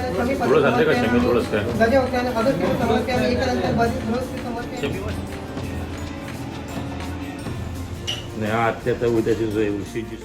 थोडं झालं का शमी थोडंच काय नाही आत्याचा उद्याची जो उशीची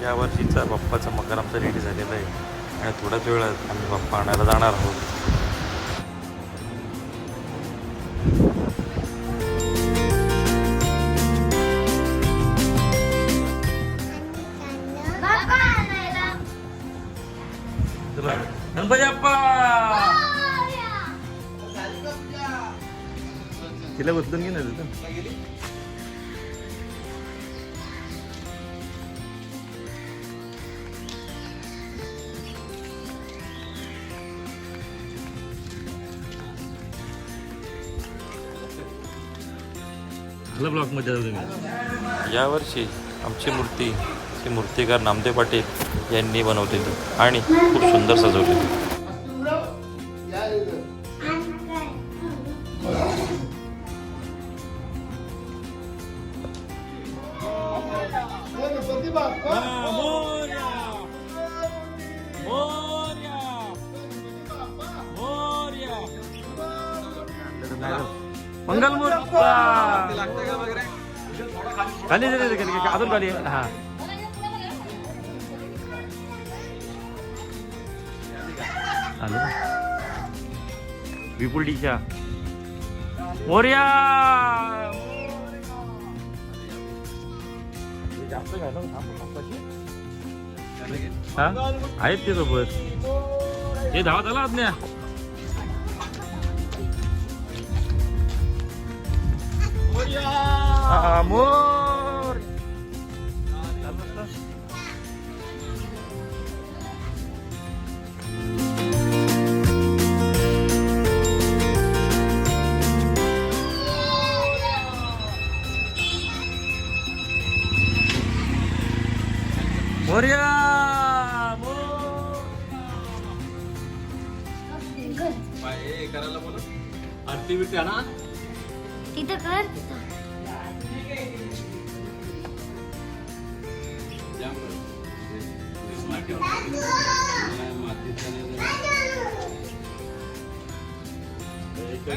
या वर्षीचा बाप्पाचा मकर आमचा रेडी झालेला आहे आणि थोड्याच वेळात आम्ही बाप्पा आणायला जाणार आहोत. गणपती बाप्पा तिला बदलून घे ना तिथं. ब्लॉक मध्ये यावर्षी आमची मूर्ती श्री मूर्तिकार नामदेव पाटील यांनी बनवलेली आणि खूप सुंदर सजवलेली. मंगलमूर्ती खाली अजून खाली हा विपुल टीचा मोर्या जास्त हा आहेत ते सोबत हे धावत आला आज्ञा मोर मोर्या करायला बोला आरती बिरती आणा तिथं कर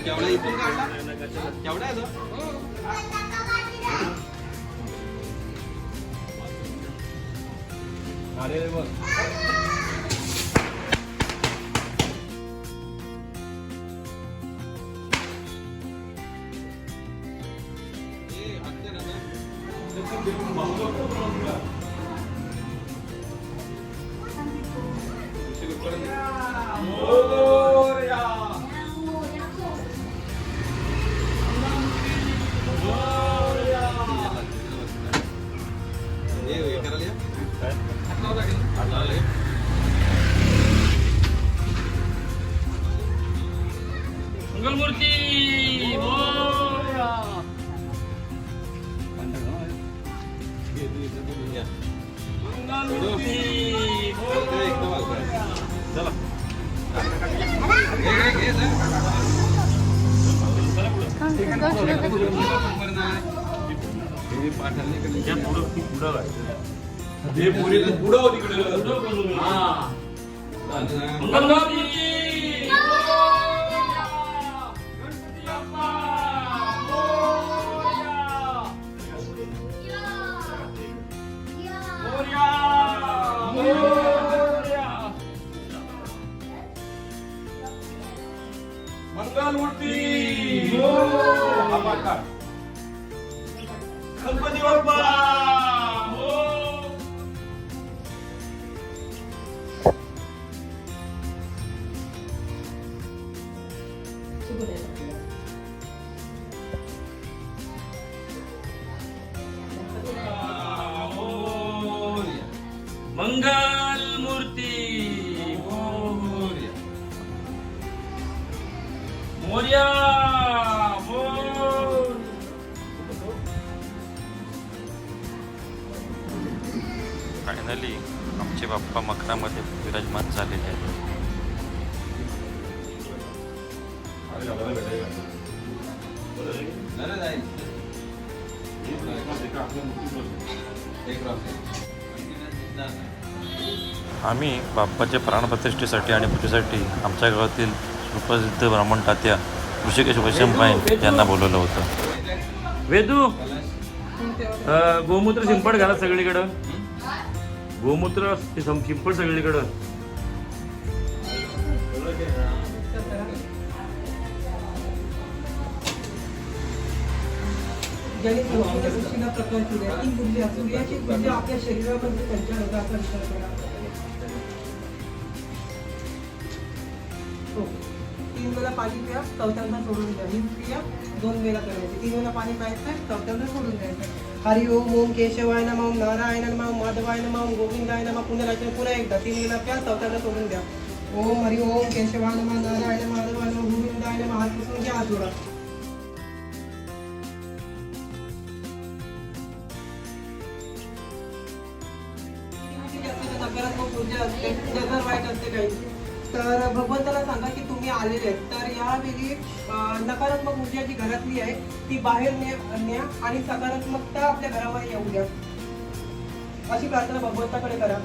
केवढा इथून काढला केवढा आहे अरे बघ मंगलमूर्ती गणपती बाप्पा मंगल मूर्ती मोर्या फायनली आमचे बाप्पा मकरामध्ये विराजमान झालेले आहेत. आम्ही बाप्पाच्या प्राणप्रतिष्ठेसाठी आणि पूजेसाठी आमच्या गावातील सुप्रसिद्ध ब्राह्मण तात्या ऋषिकेश वैशंपायन यांना बोलवलं होतं. वेदू गोमूत्र शिंपड घाला सगळीकडं. गोमूत्र शिंपड सगळीकडं. ज्याने संपूर्ण सृष्टीला प्रकट केले ती ऊर्जा सूर्याची ऊर्जा आपल्या शरीरामध्ये संचार होता असा विचार करा. हो. 3 वेळा पाणी प्या, चौथ्यांदा सोडून द्या. ही क्रिया 2 वेळा करायची. 3 वेळा पाणी प्यायचं, चौथ्यांदा सोडून द्यायचं. हरि ओम ओम केशवाय नमः, ओम नारायण नमः, ओम माधवाय नमः, ओम गोविंदाय नमः. पुन्हा एकदा 3 वेळा प्या, चौथ्यांदा सोडून द्या. ओम हरि ओम केशवाय नमः, नारायण नमः, माधवाय नमः, गोविंदाय नमः. हात पुसून घ्या, हात जोडा. नकारात्मक ऊर्जा असते, नजर वाईट असते काही, तर भगवंताला सांगा की तुम्ही आलेले आहेत, तर यावेळी नकारात्मक ऊर्जा जी घरातली आहे ती बाहेर न्या आणि सकारात्मकता आपल्या घरामध्ये येऊ द्या, अशी प्रार्थना भगवंताकडे करा.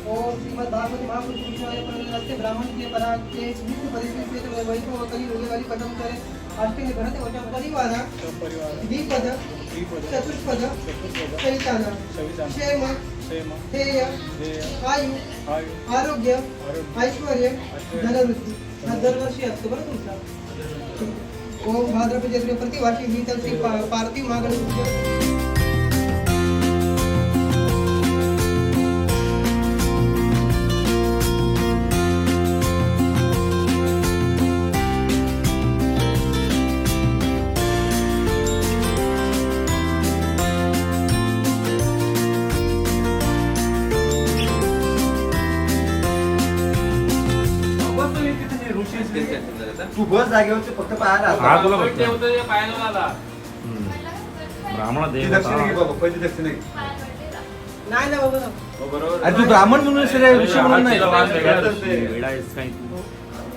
ओम श्रीमद भागवत महापुरुषाय ब्राह्मण के पराचे विष्णु परिस्थिती वैभव कली योगेवाली पदम करे अष्टमी भरत वचन परिवारा द्विपद चतुष्पद चैताना क्षेम ध्येय आयु आरोग्य ऐश्वर्य धनवृत्ती हा दरवर्षी असतो बरं तुमचा. ओम भाद्रपद चैत्र प्रतिवर्षी ही तर श्री पार्थिव महागणपती. तू बस जागेवर फक्त पाहायला हा तुला बघतो. ब्राह्मण देव होता. पहिली दक्षिण नाही ना बाबा अरे तू ब्राह्मण म्हणून ऋषी म्हणून नाही. वेडा आहेस काय तू?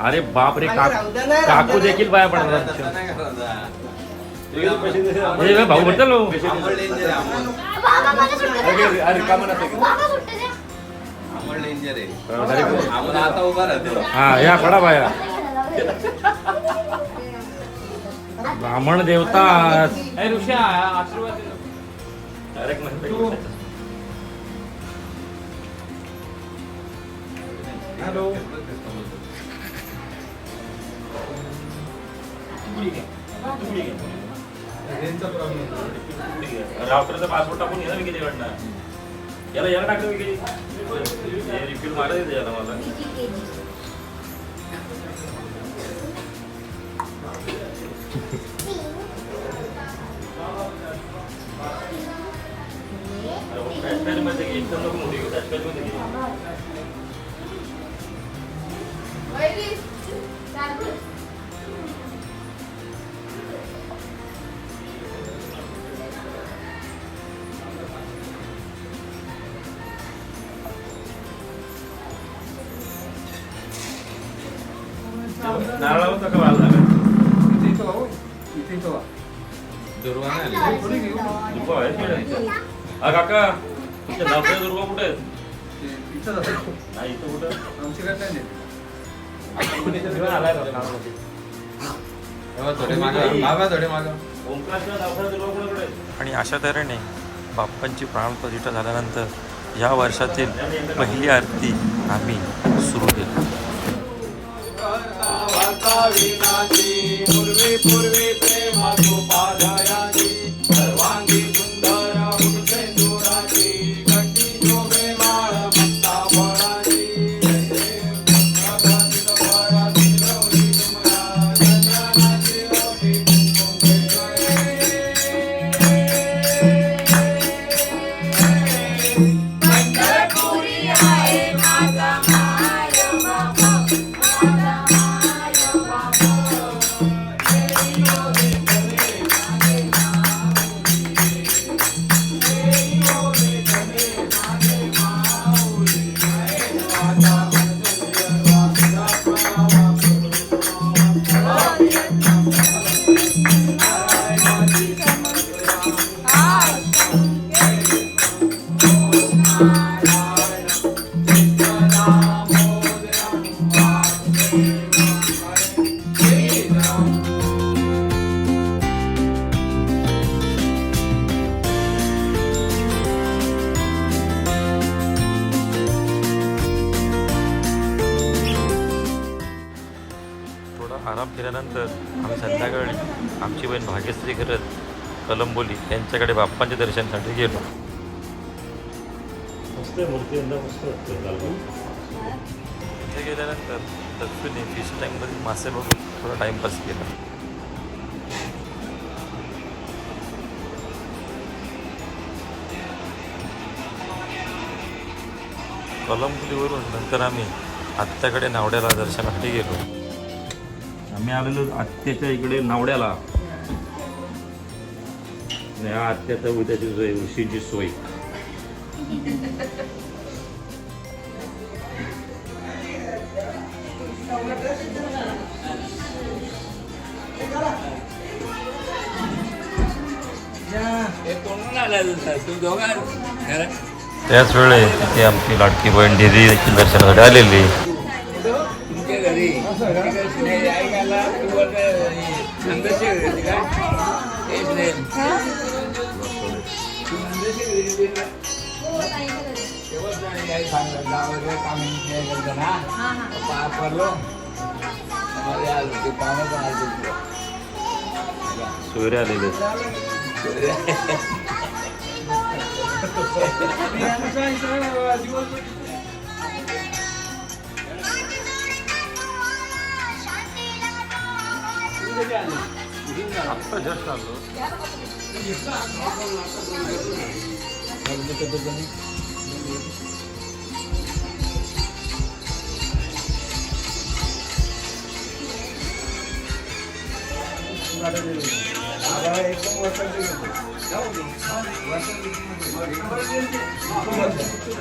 अरे बाप रे, काकू देखील पाया पडतात. हे भाऊ बद्दल आता उभा राहते. हा या पडा बाया. ब्राह्मण देवता ऋषा आशीर्वाद. हॅलो रावटरचा पासपोर्ट टाकून घे ना. मी किती वाटणार याला याला टाकलं मी रिफिल मारायचं याला मला. एकदम नको मोठी घेऊ. टचपॅडमध्ये घे. नारळावर का वाला काका तुमच्या नावच्या दुर्गा कुठे आहेत? नाही इथं कुठं आलाय ओंकारच्या नावच्या दुर्गा कुठे आहेत? आणि अशा तऱ्हेने बाप्पांची प्राणप्रतिष्ठा झाल्यानंतर या वर्षातील पहिली आरती आम्ही सुरू केली. पूर्वी पूर्वी प्रेम पादयाची सर्वांगी सुंदर उठेंदुराची घटी शोभे माळ भक्ता फळाची पंढरपुरी आहे माझा माय बाबा. केल्यानंतर आम्ही संध्याकाळी आमची बहीण भाग्यश्री करत कलंबोली यांच्याकडे बाप्पांच्या दर्शनासाठी गेलो. मस्त आहे मूर्ती यंदा मस्त वाटतं. तिथे गेल्यानंतर दक्षिणी फिश टँकमध्ये मासे बघून थोडा टाईमपास केला. कलंबोलीवरून नंतर आम्ही आत्याकडे नावड्याला दर्शनासाठी गेलो. आम्ही आलेलो आत्याच्या इकडे नावड्याला. ह्या आत्याचा उद्याची सोय, उशीची सोय. त्याच वेळे तिथे आमची लाडकी बहीण दिदी देखील दर्शनासाठी आलेली. तुमच्या घरी ऐकायला सोयरे आलेले. आत्ता जस्ट आलो.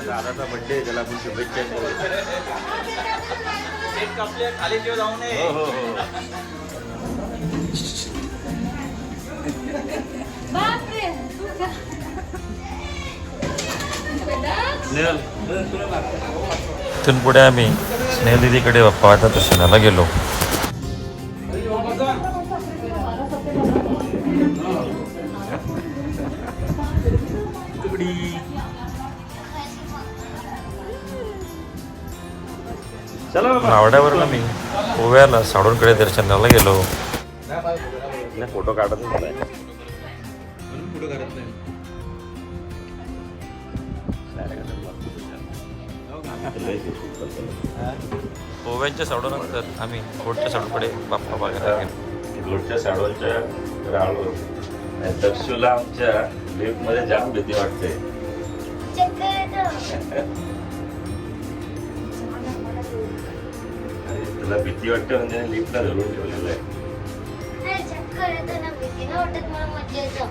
दादाचा बड्डे, त्याला आपण शुभेच्छा करू. खाली ठेव जाऊ नये. हो हो हो. बापरे स्नेहल, तिथून पुढे आम्ही स्नेहल दिदीकडे बाप्पाच्या दर्शनाला गेलो. चला बाबा. नावड्यावरून आम्ही गोव्याला साडूंकडे दर्शनाला गेलो. नाही, फोटो काढत नाही. फोटो काढत नाही. गोव्याच्या साडूनंतर आम्ही कोटच्या साडूकडे बाप्पा बघायला गेलो. रोडच्या साडवलच्या राळवर दक्षूला आमच्या लिफ्ट मध्ये जाम भीती वाटते. आणि तुला भीती वाटते म्हणजे लिफ्टला धरून ठेवलेलं आहे. चक्कर येतं ना, भीती नाही वाटत मला, मज्जा येतं.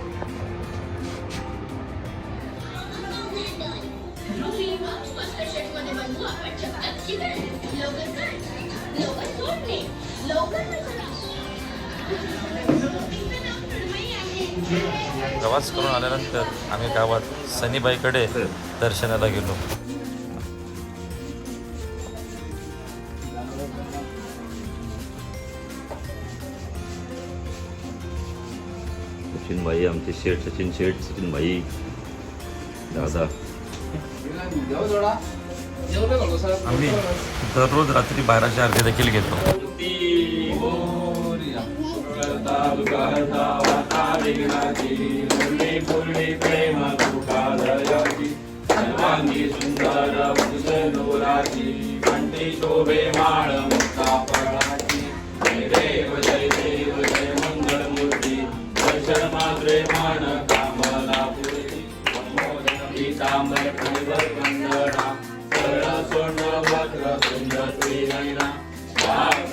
प्रवास करून आल्यानंतर आम्ही गावात सनीबाईकडे दर्शनाला गेलो. सचिन भाई आमचे शेठ, सचिन शेठ, सचिन भाई, दादा. आम्ही दररोज रात्री 12च्या आरती देखील घेतो. सर्वांगी सुंदर वंशनोराची, कंठी शोभे माळ मुक्ता फळाची. जय देव जय मंगलमूर्ती, दर्शन मात्रे मान कामना पूर्ती. संबोधन पीतांबर फणीवर वंदना, सरळ सोंड वक्र कुंड श्रीनयना.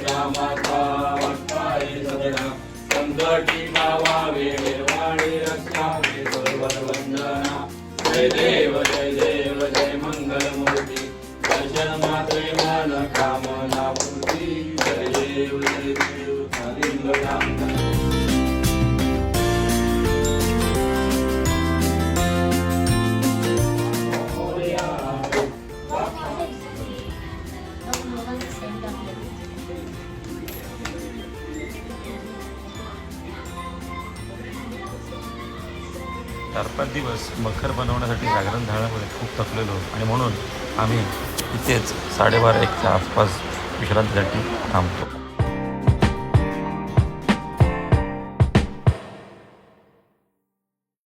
रामाचा वक्ताई सदना, संकटी पावावे निर्वाणी रक्षावे सर्वर वंदना. जय देव जय मंगलमूर्ती, दर्शन मात्रे मन कामना पूर्ती. जय देव हरिंगराम. चार 5 दिवस मखर बनवण्यासाठी जागरण झाल्यामुळे खूप थकलेलो आणि म्हणून आम्ही इथेच 12:30-1च्या आसपास विश्रांतीसाठी थांबतो.